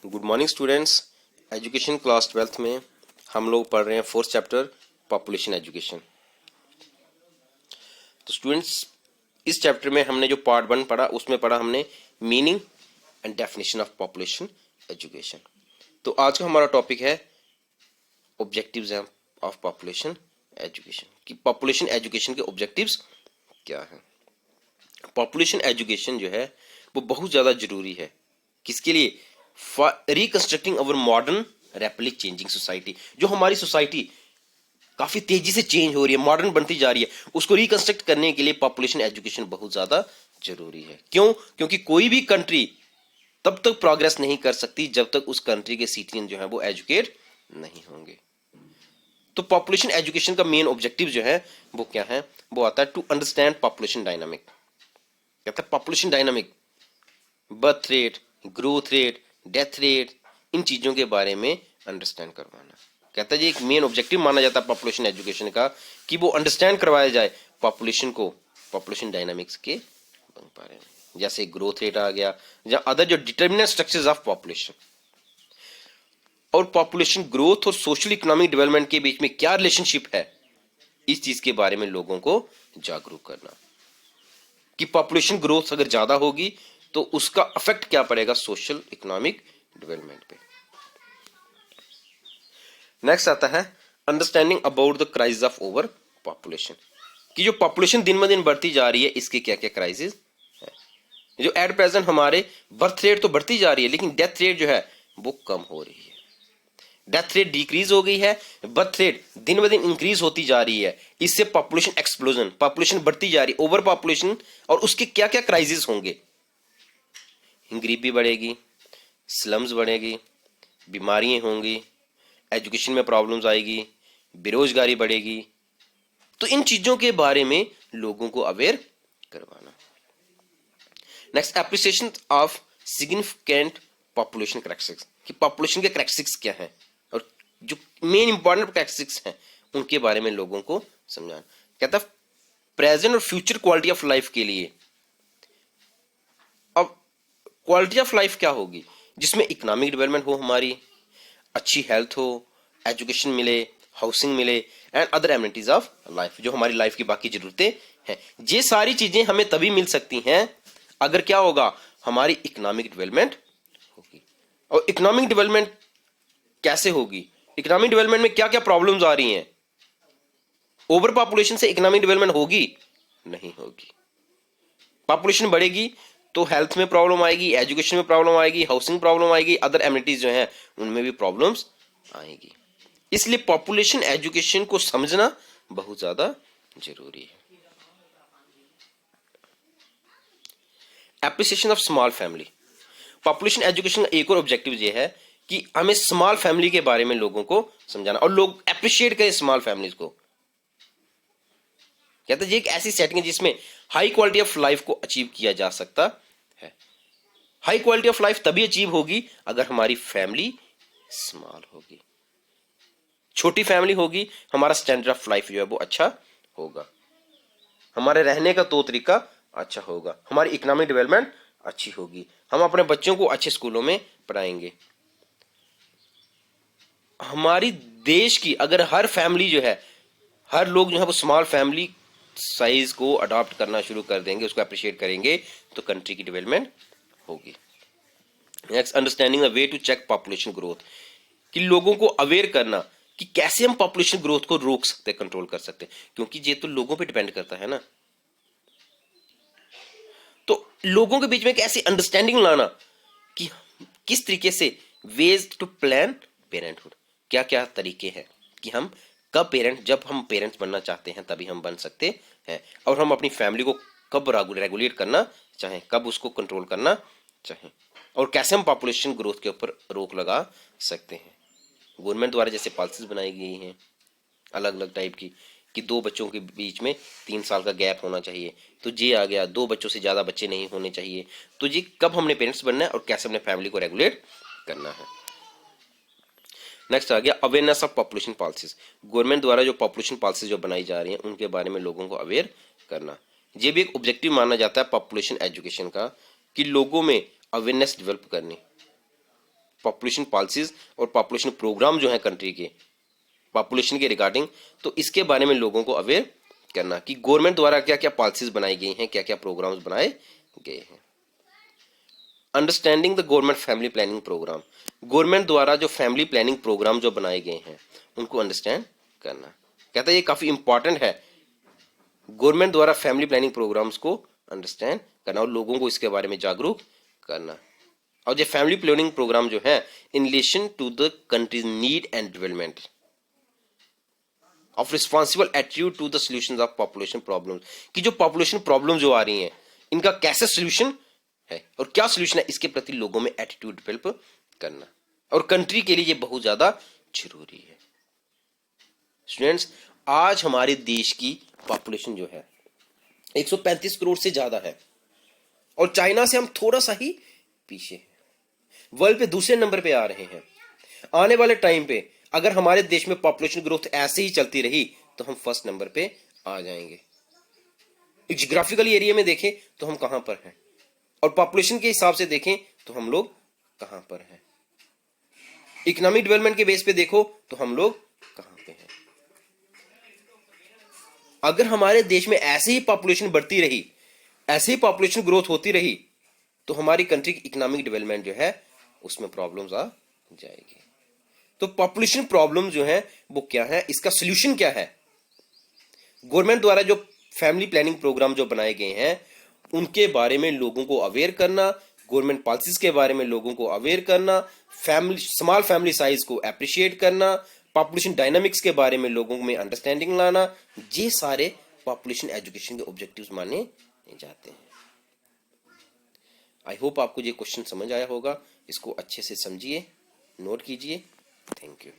Good morning students. Education class 12th में हम लोग पढ़ रहे हैं फोर्थ चैप्टर पॉपुलेशन एजुकेशन। तो स्टूडेंट्स, इस चैप्टर में हमने जो पार्ट 1 पढ़ा उसमें पढ़ा हमने meaning and definition of population education. तो आज का हमारा टॉपिक है ऑब्जेक्टिव्स ऑफ पॉपुलेशन एजुकेशन, कि पॉपुलेशन एजुकेशन के ऑब्जेक्टिव्स क्या हैं। पॉपुलेशन एजुकेशन जो है वो बहुत ज़्यादा जरूरी है। किसके लिए? For reconstructing our modern rapidly changing society. जो हमारी सोसाइटी काफ़ी तेजी से चेंज हो रही है, मॉडर्न बनती जा रही है, उसको रिकंस्ट्रक्ट करने के लिए पॉपुलेशन एजुकेशन बहुत ज़्यादा जरूरी है। क्यों? क्योंकि कोई भी कंट्री तब तक प्रोग्रेस नहीं कर सकती जब तक उस कंट्री के सिटीजन जो है वो एजुकेट नहीं होंगे। तो पॉपुलेशन एजुकेशन का मेन ऑब्जेक्टिव जो है वो क्या है? वो आता है टू अंडरस्टैंड पॉपुलेशन डायनामिक। कहता है population dynamic, birth rate, growth rate, death rate, इन चीजों के बारे में अंडरस्टैंड करवाना। कहता है ये एक मेन ऑब्जेक्टिव माना जाता है पॉपुलेशन एजुकेशन का, कि वो अंडरस्टैंड करवाया जाए पॉपुलेशन को, पॉपुलेशन डायनामिक्स के बारे में, जैसे ग्रोथ रेट आ गया या अदर जो डिटर्मिनेंट स्ट्रक्चर्स ऑफ पॉपुलेशन। और पॉपुलेशन ग्रोथ और सोशल इकोनॉमिक डेवलपमेंट के बीच में क्या रिलेशनशिप है, इस चीज के बारे में लोगों को जागरूक करना, कि पॉपुलेशन ग्रोथ अगर ज्यादा होगी तो उसका इफेक्ट क्या पड़ेगा सोशल इकोनॉमिक डेवलपमेंट पे। नेक्स्ट आता है understanding about the crisis of over population, कि जो पॉपुलेशन दिन ब दिन बढ़ती जा रही है इसके क्या क्या क्राइसिस है। जो एट प्रेजेंट हमारे बर्थ रेट तो बढ़ती जा रही है लेकिन डेथ रेट जो है वो कम हो रही है। डेथ रेट डिक्रीज हो गई है, बर्थ रेट दिन ब दिन इंक्रीज होती जा रही है। इससे पॉपुलेशन एक्सप्लोजन, पॉपुलेशन बढ़ती जा रही है, ओवर पॉपुलेशन, और उसके क्या क्या क्राइसिस होंगे। गरीबी बढ़ेगी, स्लम्स बढ़ेगी, बीमारियां होंगी, एजुकेशन में प्रॉब्लम्स आएगी, बेरोजगारी बढ़ेगी। तो इन चीजों के बारे में लोगों को अवेयर करवाना। Next, appreciation of significant population characteristics, कि पॉपुलेशन के कैरेक्टरिस्टिक्स क्या हैं और जो मेन इंपॉर्टेंट कैरेक्टरिस्टिक्स हैं उनके बारे में लोगों को समझाना। कहता है प्रेजेंट और फ्यूचर क्वालिटी ऑफ लाइफ के लिए। अब क्वालिटी ऑफ लाइफ क्या होगी? जिसमें इकोनॉमिक डेवलपमेंट हो, हमारी अच्छी हेल्थ हो, एजुकेशन मिले, हाउसिंग मिले and other amenities of life, जो हमारी लाइफ की बाकी जरूरतें हैं। ये सारी चीजें हमें तभी मिल सकती हैं अगर क्या होगा, हमारी इकोनॉमिक डेवलपमेंट होगी। और इकोनॉमिक डेवलपमेंट कैसे होगी? इकोनॉमिक डेवलपमेंट में क्या क्या प्रॉब्लम्स आ रही हैं? ओवर पॉपुलेशन से इकोनॉमिक डेवलपमेंट होगी? नहीं होगी। पॉपुलेशन बढ़ेगी तो हेल्थ में प्रॉब्लम आएगी, एजुकेशन में प्रॉब्लम आएगी, हाउसिंग प्रॉब्लम आएगी, अदर एमिनिटीज जो हैं उनमें भी प्रॉब्लम्स आएगी। इसलिए पॉपुलेशन एजुकेशन को समझना बहुत ज्यादा जरूरी है। Appreciation of small family, population education का एक और ऑब्जेक्टिव ये है कि हमें स्मॉल फैमिली के बारे में लोगों को समझाना और लोग अप्रिशिएट करें स्मॉल फैमिलीज को। कहते हैं ये एक ऐसी सेटिंग है जिसमें हाई क्वालिटी ऑफ लाइफ को अचीव किया जा सकता है। हाई क्वालिटी ऑफ लाइफ तभी अचीव होगी अगर हमारी फैमिली स्मॉल होगी, छोटी फैमिली होगी, हमारा स्टैंडर्ड ऑफ लाइफ जो है वो अच्छा होगा, हमारे रहने का तौर तरीका अच्छा होगा, हमारी इकोनॉमिक डेवलपमेंट अच्छी होगी, हम अपने बच्चों को अच्छे स्कूलों में पढ़ाएंगे। हमारी देश की अगर हर फैमिली जो है, हर लोग जो है वो स्मॉल फैमिली साइज को अडॉप्ट करना शुरू कर देंगे, उसको अप्रिशिएट करेंगे, तो कंट्री की डेवलपमेंट होगी। Next, understanding the way to check population growth, कि लोगों को अवेयर करना कि कैसे हम पॉपुलेशन ग्रोथ को रोक सकते हैं, कंट्रोल कर सकते हैं, क्योंकि ये तो लोगों पे डिपेंड करता है ना। तो लोगों के बीच में कैसे अंडरस्टैंडिंग लाना कि किस तरीके से वेज टू प्लान पेरेंटहुड, क्या क्या तरीके हैं कि हम कब पेरेंट, जब हम पेरेंट्स बनना चाहते हैं तभी हम बन सकते हैं, और हम अपनी फैमिली को कब रेगुलेट करना चाहें, कब उसको कंट्रोल करना चाहें, और कैसे हम पॉपुलेशन ग्रोथ के ऊपर रोक लगा सकते हैं। गवर्नमेंट द्वारा जैसे पॉलिसीज बनाई गई हैं अलग अलग टाइप की, कि 2 बच्चों के बीच में 3 साल का गैप होना चाहिए, तो ये आ गया 2 बच्चों से ज़्यादा बच्चे नहीं होने चाहिए। तो ये कब हमने पेरेंट्स बनना है और कैसे अपने फैमिली को रेगुलेट करना है। नेक्स्ट आ गया awareness of population policies, government द्वारा जो पॉपुलेशन पॉलिसीज जो बनाई जा रही हैं उनके बारे में लोगों को अवेयर करना। ये भी एक ऑब्जेक्टिव माना जाता है पॉपुलेशन एजुकेशन का, कि लोगों में अवेयरनेस डेवलप करनी। पॉपुलेशन पॉलिसीज और पॉपुलेशन प्रोग्राम जो है कंट्री के पॉपुलेशन के रिगार्डिंग, तो इसके बारे में लोगों को अवेयर करना कि गवर्नमेंट द्वारा क्या क्या पॉलिसीज बनाई गई हैं, क्या क्या प्रोग्राम्स बनाए गए हैं। Understanding the government family planning programme, government द्वारा जो फैमिली प्लानिंग प्रोग्राम जो बनाए गए हैं उनको अंडरस्टैंड करना। कहता है ये काफी इंपॉर्टेंट है, गवर्नमेंट द्वारा फैमिली प्लानिंग प्रोग्राम्स को अंडरस्टैंड करना और लोगों को इसके बारे में जागरूक करना। और जो फैमिली प्लानिंग प्रोग्राम जो है in relation to the country's need and development of responsible attitude to the solutions of population problem, कि जो पॉपुलेशन प्रॉब्लम जो आ रही हैं इनका कैसे सॉल्यूशन है और क्या सॉल्यूशन है, इसके प्रति लोगों में एटीट्यूड डेवलप करना, और कंट्री के लिए ये बहुत ज्यादा जरूरी है। स्टूडेंट्स, आज हमारे देश की पॉपुलेशन जो है 135 करोड़ से ज्यादा है और चाइना से हम थोड़ा सा ही पीछे हैं, वर्ल्ड पे दूसरे नंबर पे आ रहे हैं। आने वाले टाइम पे अगर हमारे देश में पॉपुलेशन ग्रोथ ऐसे ही चलती रही तो हम फर्स्ट नंबर पे आ जाएंगे। जियोग्राफिकल एरिया में देखें तो हम कहां पर हैं और पॉपुलेशन के हिसाब से देखें तो हम लोग कहां पर हैं। इकोनॉमिक डेवलपमेंट के बेस पे देखो तो हम लोग कहां पे हैं। अगर हमारे देश में ऐसे ही पॉपुलेशन बढ़ती रही, ऐसे ही पॉपुलेशन ग्रोथ होती रही तो हमारी कंट्री की इकोनॉमिक डेवलपमेंट जो है उसमें प्रॉब्लम्स आ जाएगी। तो पॉपुलेशन प्रॉब्लम जो है वो क्या है, इसका सॉल्यूशन क्या है। गवर्नमेंट द्वारा जो फैमिली प्लानिंग प्रोग्राम जो बनाए गए हैं उनके बारे में लोगों को अवेयर करना, गवर्नमेंट पॉलिसीज के बारे में लोगों को अवेयर करना, फैमिली स्मॉल फैमिली साइज को अप्रिशिएट करना, पॉपुलेशन डायनामिक्स के बारे में लोगों में अंडरस्टैंडिंग लाना, ये सारे पॉपुलेशन एजुकेशन के ऑब्जेक्टिव्स माने जाते हैं। आई होप आपको ये क्वेश्चन समझ आया होगा, इसको अच्छे से समझिए, नोट कीजिए। Thank you.